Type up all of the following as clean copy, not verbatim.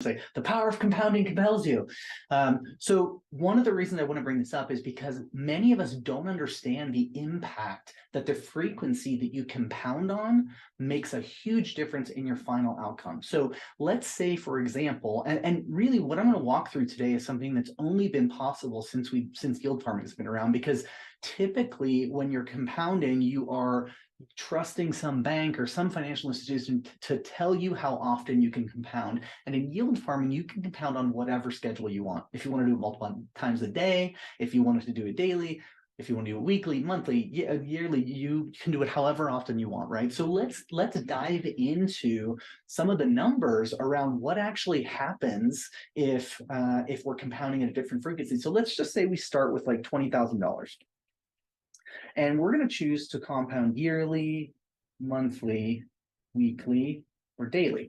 say the power of compounding compels you. So one of the reasons I want to bring this up is because many of us don't understand the impact that the frequency that you compound on makes a huge difference in your final outcome. So let's say, for example, and really what I'm going to walk through today is something that's only been possible since yield farming has been around, because typically when you're compounding, you are trusting some bank or some financial institution to tell you how often you can compound. And in yield farming, you can compound on whatever schedule you want. If you want to do it multiple times a day, if you wanted to do it daily, if you want to do it weekly, monthly, yearly, you can do it however often you want, right? So let's dive into some of the numbers around what actually happens if we're compounding at a different frequency. So let's just say we start with like $20,000. And we're going to choose to compound yearly, monthly, weekly, or daily.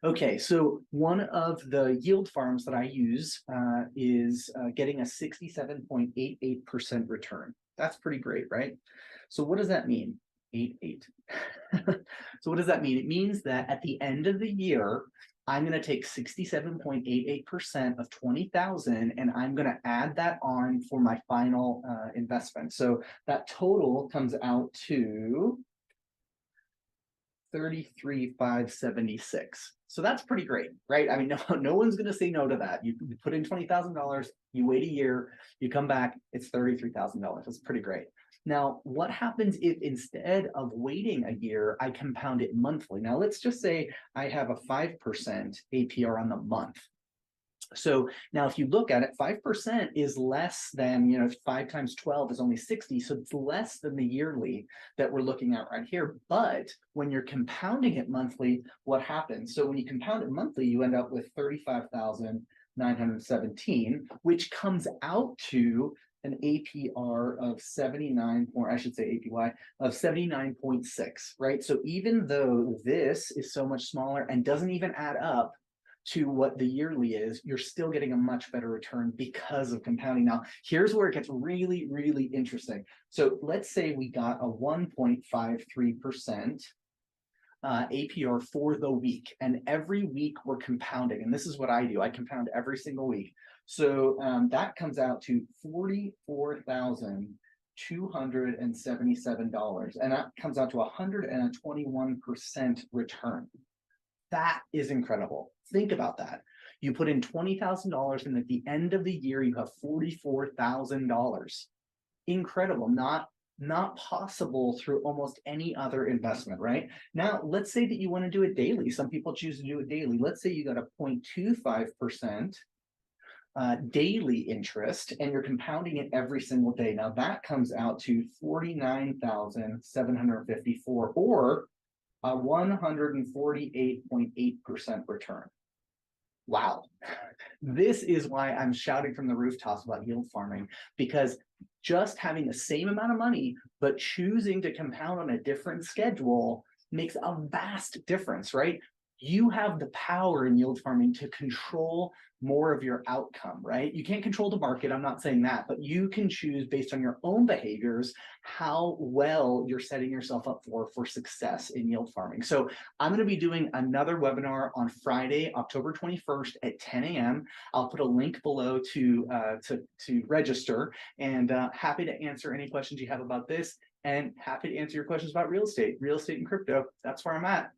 Okay, so one of the yield farms that I use is getting a 67.88% return. That's pretty great, right? So what does that mean? 88. So what does that mean? It means that at the end of the year, I'm going to take 67.88% of 20,000 and I'm going to add that on for my final investment. So that total comes out to 33,576. So that's pretty great, right? I mean, no one's going to say no to that. You put in $20,000, you wait a year, you come back, it's $33,000. That's pretty great. Now, what happens if instead of waiting a year, I compound it monthly? Now, let's just say I have a 5% APR on the month. So now if you look at it, 5% is less than, 5 times 12 is only 60. So it's less than the yearly that we're looking at right here. But when you're compounding it monthly, what happens? So when you compound it monthly, you end up with 35,917, which comes out to an APR of 79, or I should say APY of 79.6, right? So even though this is so much smaller and doesn't even add up to what the yearly is, you're still getting a much better return because of compounding. Now, here's where it gets really, really interesting. So let's say we got a 1.53% APR for the week, and every week we're compounding. And this is what I do. I compound every single week. So that comes out to $44,277, and that comes out to 121% return. That is incredible. Think about that. You put in $20,000 and at the end of the year, you have $44,000. Incredible. Not possible through almost any other investment, right? Now, let's say that you want to do it daily. Some people choose to do it daily. Let's say you got a 0.25% daily interest and you're compounding it every single day. Now that comes out to 49,754, or a 148.8% return. Wow. This is why I'm shouting from the rooftops about yield farming, because just having the same amount of money, but choosing to compound on a different schedule makes a vast difference, right? You have the power in yield farming to control more of your outcome, right? You can't control the market, I'm not saying that, but you can choose based on your own behaviors how well you're setting yourself up for success in yield farming. So I'm going to be doing another webinar on Friday, October 21st at 10 a.m. I'll put a link below to register, and happy to answer any questions you have about this, and happy to answer your questions about real estate and crypto. That's where I'm at.